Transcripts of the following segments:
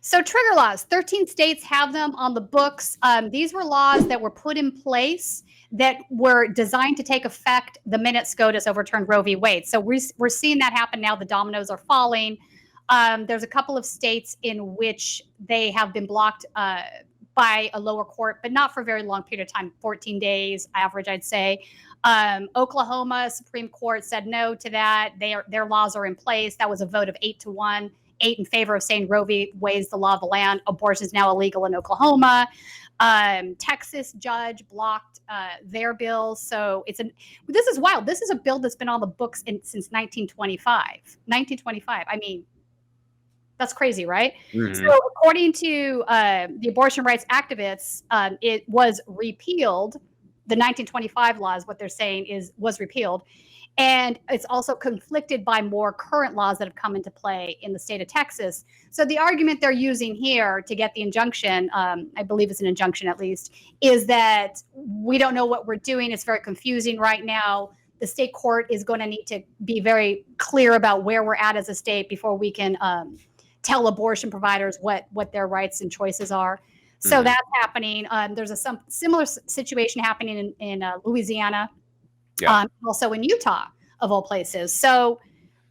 So trigger laws, 13 states have them on the books. These were laws that were put in place that were designed to take effect the minute SCOTUS overturned Roe v. Wade. So we're seeing that happen now. The dominoes are falling. There's a couple of states in which they have been blocked by a lower court, but not for a very long period of time, 14 days average, I'd say. Oklahoma Supreme Court said no to that. Their laws are in place. That was a vote of 8-1. 8 in favor of saying Roe v. Wade is the law of the land. Abortion is now illegal in Oklahoma. Texas judge blocked their bill. So this is wild. This is a bill that's been on the books since 1925. 1925. I mean, that's crazy, right? Mm-hmm. So according to the abortion rights activists, it was repealed. The 1925 law is what they're saying was repealed. And it's also conflicted by more current laws that have come into play in the state of Texas. So the argument they're using here to get the injunction, I believe it's an injunction at least, is that we don't know what we're doing. It's very confusing right now. The state court is going to need to be very clear about where we're at as a state before we can tell abortion providers what their rights and choices are. So that's happening. There's some similar situation happening in Louisiana. Yeah. Also in Utah, of all places. So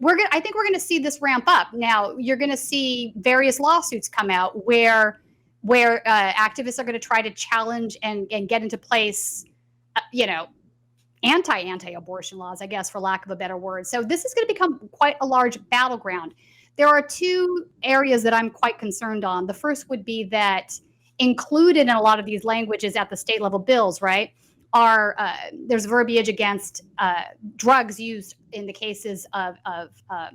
I think we're going to see this ramp up. Now, you're going to see various lawsuits come out where activists are going to try to challenge and get into place, anti-abortion laws, I guess, for lack of a better word. So this is going to become quite a large battleground. There are two areas that I'm quite concerned on. The first would be that included in a lot of these languages at the state level bills, right, there's verbiage against drugs used in the cases of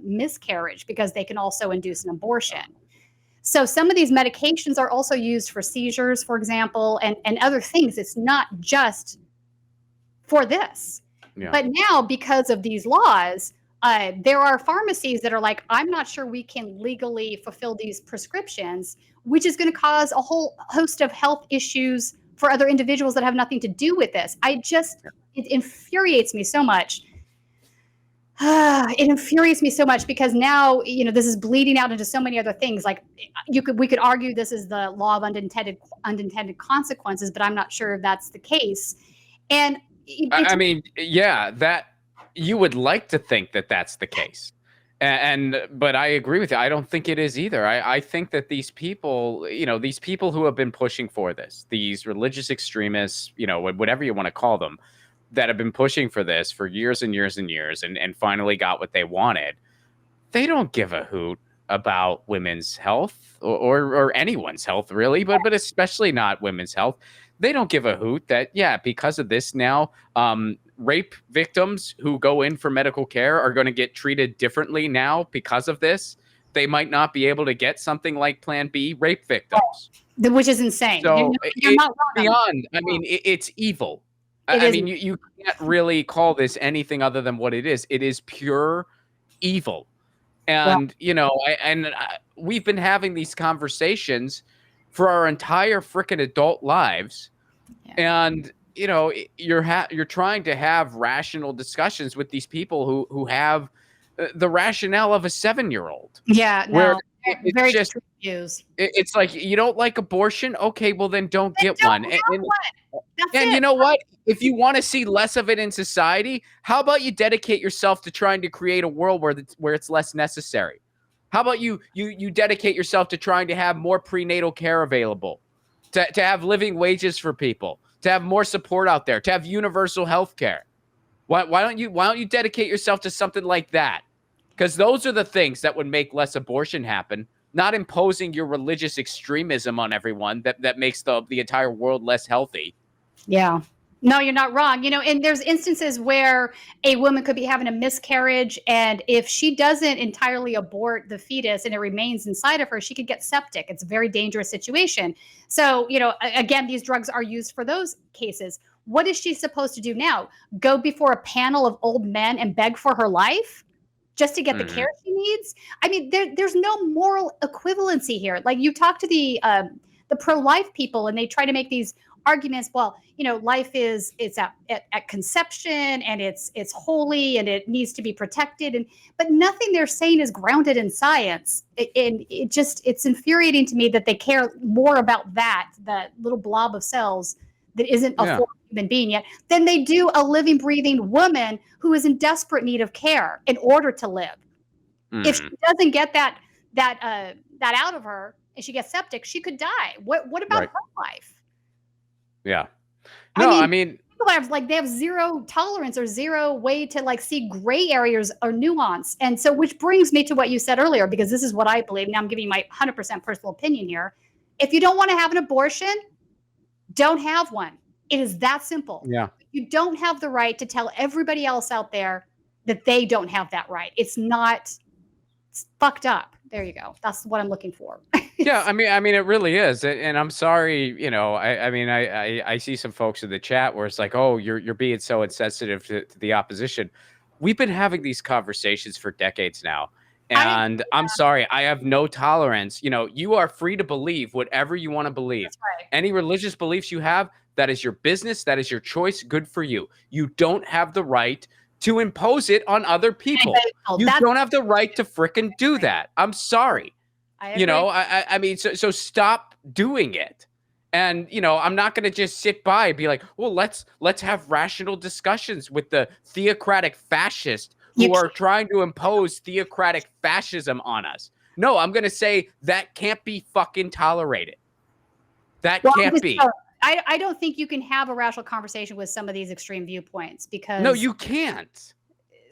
miscarriage because they can also induce an abortion. So some of these medications are also used for seizures, for example, and other things. It's not just for this. Yeah. But now, because of these laws, there are pharmacies that are like, I'm not sure we can legally fulfill these prescriptions, which is going to cause a whole host of health issues for other individuals that have nothing to do with this. It infuriates me so much. It infuriates me so much because now, this is bleeding out into so many other things. Like we could argue this is the law of unintended consequences, but I'm not sure if that's the case. And that you would like to think that that's the case. But I agree with you. I don't think it is either. I think that these people who have been pushing for this, these religious extremists, whatever you want to call them, that have been pushing for this for years and years and years and finally got what they wanted, they don't give a hoot about women's health or anyone's health, really, but especially not women's health. They don't give a hoot that, because of this now, rape victims who go in for medical care are going to get treated differently now because of this. They might not be able to get something like Plan B rape victims. Which is insane. So you're not beyond. I mean, it's evil. You can't really call this anything other than what it is. It is pure evil. And, we've been having these conversations for our entire freaking adult lives. Yeah. And, you're trying to have rational discussions with these people who have the rationale of a 7-year-old. Yeah, no, very just views. It's like, you don't like abortion? Okay, well then don't get one. And you know what? If you want to see less of it in society, how about you dedicate yourself to trying to create a world where it's less necessary? How about you dedicate yourself to trying to have more prenatal care available, to have living wages for people, to have more support out there, to have universal health care? Why don't you dedicate yourself to something like that? Because those are the things that would make less abortion happen, not imposing your religious extremism on everyone that makes the entire world less healthy. Yeah. No, you're not wrong. And there's instances where a woman could be having a miscarriage, and if she doesn't entirely abort the fetus and it remains inside of her, she could get septic. It's a very dangerous situation. So, again, these drugs are used for those cases. What is she supposed to do now? Go before a panel of old men and beg for her life just to get the care she needs? I mean, there's no moral equivalency here. Like, you talk to the pro-life people, and they try to make these arguments. Well, life it's at conception, and it's holy, and it needs to be protected, but nothing they're saying is grounded in science. And it's infuriating to me that they care more about that little blob of cells that isn't a full human being yet than they do a living, breathing woman who is in desperate need of care in order to live. If she doesn't get that out of her and she gets septic, she could die. What about her life? Yeah. No, I mean people have they have zero tolerance or zero way to see gray areas or nuance. And so, which brings me to what you said earlier, because this is what I believe. Now I'm giving you my 100% personal opinion here. If you don't want to have an abortion, don't have one. It is that simple. Yeah. You don't have the right to tell everybody else out there that they don't have that right. It's fucked up. There you go. That's what I'm looking for. Yeah, I mean, it really is, and I'm sorry. I see some folks in the chat where it's like, oh, you're being so insensitive to the opposition. We've been having these conversations for decades now, and I'm sorry, I have no tolerance. You are free to believe whatever you want to believe. That's right. Any religious beliefs you have, that is your business. That is your choice. Good for you. You don't have the right to impose it on other people. You don't have the right to frickin' do that. I'm sorry. I mean, so stop doing it. And, I'm not going to just sit by and be like, well, let's have rational discussions with the theocratic fascists who are trying to impose theocratic fascism on us. No, I'm going to say that can't be fucking tolerated. That can't be. I don't think you can have a rational conversation with some of these extreme viewpoints, because no, you can't.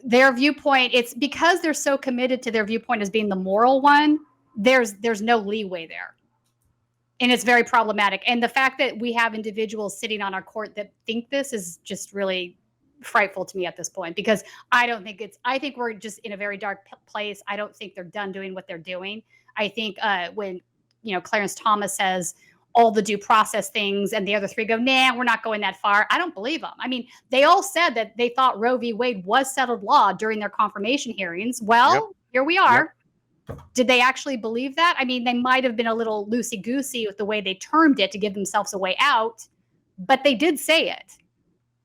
Their viewpoint, it's because they're so committed to their viewpoint as being the moral one. There's no leeway there. And it's very problematic. And the fact that we have individuals sitting on our court that think this is just really frightful to me at this point, because I think we're just in a very dark place. I don't think they're done doing what they're doing. I think when, Clarence Thomas says all the due process things and the other three go, nah, we're not going that far. I don't believe them. I mean, they all said that they thought Roe v. Wade was settled law during their confirmation hearings. Well, Here we are. Yep. Did they actually believe that? I mean, they might have been a little loosey-goosey with the way they termed it to give themselves a way out, but they did say it.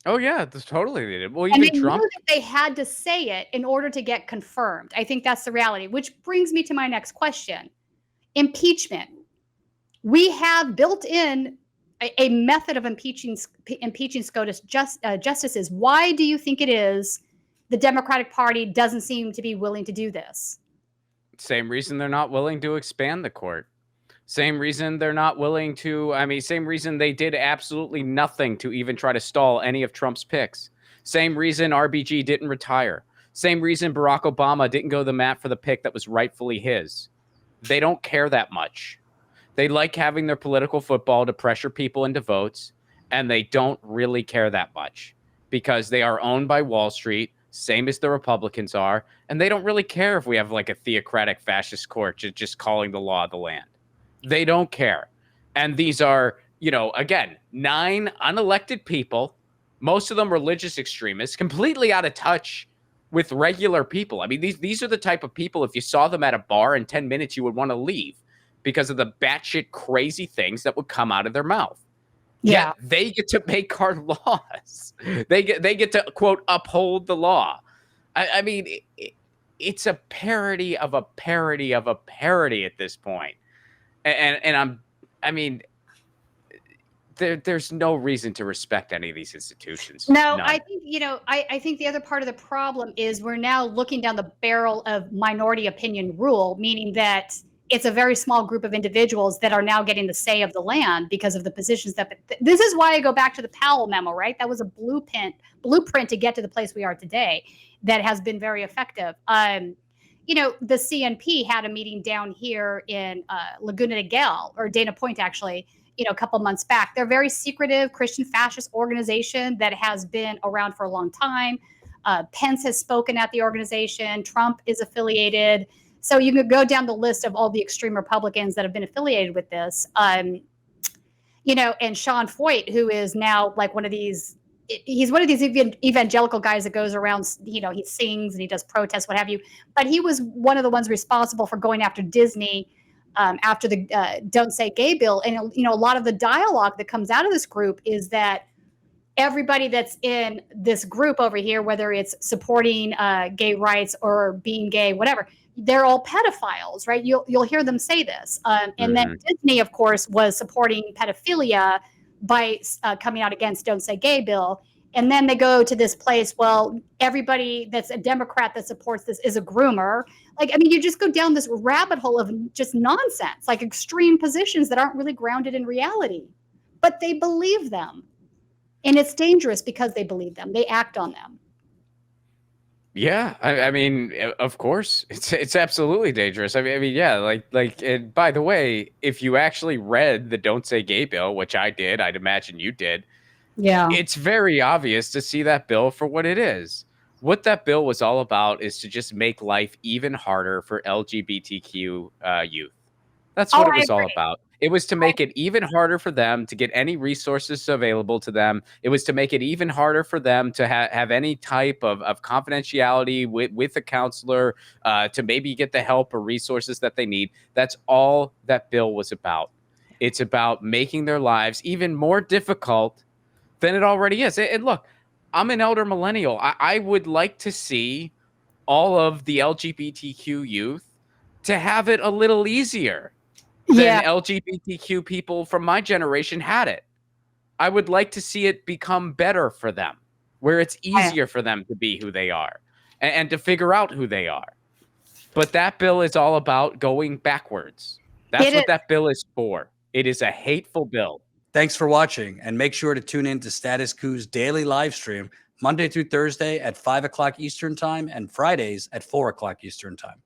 Oh, yeah, that's totally they did. Well, and they knew that they had to say it in order to get confirmed. I think that's the reality, which brings me to my next question. Impeachment. We have built in a method of impeaching SCOTUS justices. Why do you think it is the Democratic Party doesn't seem to be willing to do this? Same reason they're not willing to expand the court. Same reason they're not willing to, same reason they did absolutely nothing to even try to stall any of Trump's picks. Same reason RBG didn't retire. Same reason Barack Obama didn't go to the mat for the pick that was rightfully his. They don't care that much. They like having their political football to pressure people into votes, and they don't really care that much because they are owned by Wall Street, same as the Republicans are, and they don't really care if we have like a theocratic fascist court just calling the law of the land. They don't care. And these are, again, 9 unelected people, most of them religious extremists, completely out of touch with regular people. I mean, these are the type of people, if you saw them at a bar in 10 minutes, you would want to leave because of the batshit crazy things that would come out of their mouth. Yeah, they get to make our laws. They get to, quote, uphold the law. I mean, it's a parody of a parody of a parody at this point. And there's no reason to respect any of these institutions. No, none. I think, I think the other part of the problem is we're now looking down the barrel of minority opinion rule, meaning that it's a very small group of individuals that are now getting the say of the land because of the positions that. This is why I go back to the Powell memo, right? That was a blueprint to get to the place we are today that has been very effective. The CNP had a meeting down here in Laguna Niguel, or Dana Point, actually, a couple months back. They're a very secretive Christian fascist organization that has been around for a long time. Pence has spoken at the organization. Trump is affiliated. So you could go down the list of all the extreme Republicans that have been affiliated with this. And Sean Foyt, who is now like he's one of these evangelical guys that goes around, he sings and he does protests, what have you. But he was one of the ones responsible for going after Disney after the Don't Say Gay bill. And, a lot of the dialogue that comes out of this group is that everybody that's in this group over here, whether it's supporting gay rights or being gay, whatever, they're all pedophiles, right? You'll hear them say this. And then Disney, of course, was supporting pedophilia by coming out against Don't Say Gay bill. And then they go to this place, well, everybody that's a Democrat that supports this is a groomer. Like, I mean, you just go down this rabbit hole of just nonsense, like extreme positions that aren't really grounded in reality. But they believe them. And it's dangerous because they believe them. They act on them. Yeah, I mean, of course, it's absolutely dangerous. I mean, yeah, like. And by the way, if you actually read the Don't Say Gay bill, which I did, I'd imagine you did. Yeah, it's very obvious to see that bill for what it is. What that bill was all about is to just make life even harder for LGBTQ youth. That's what it was all about. It was to make it even harder for them to get any resources available to them. It was to make it even harder for them to have any type of confidentiality with a counselor, to maybe get the help or resources that they need. That's all that bill was about. It's about making their lives even more difficult than it already is. And look, I'm an elder millennial. I would like to see all of the LGBTQ youth to have it a little easier than LGBTQ people from my generation had it. I would like to see it become better for them, where it's easier for them to be who they are and to figure out who they are. But that bill is all about going backwards. That's what that bill is for. It is a hateful bill. Thanks for watching, and make sure to tune in to Status Coup's daily live stream Monday through Thursday at 5 o'clock Eastern Time and Fridays at 4 o'clock Eastern Time.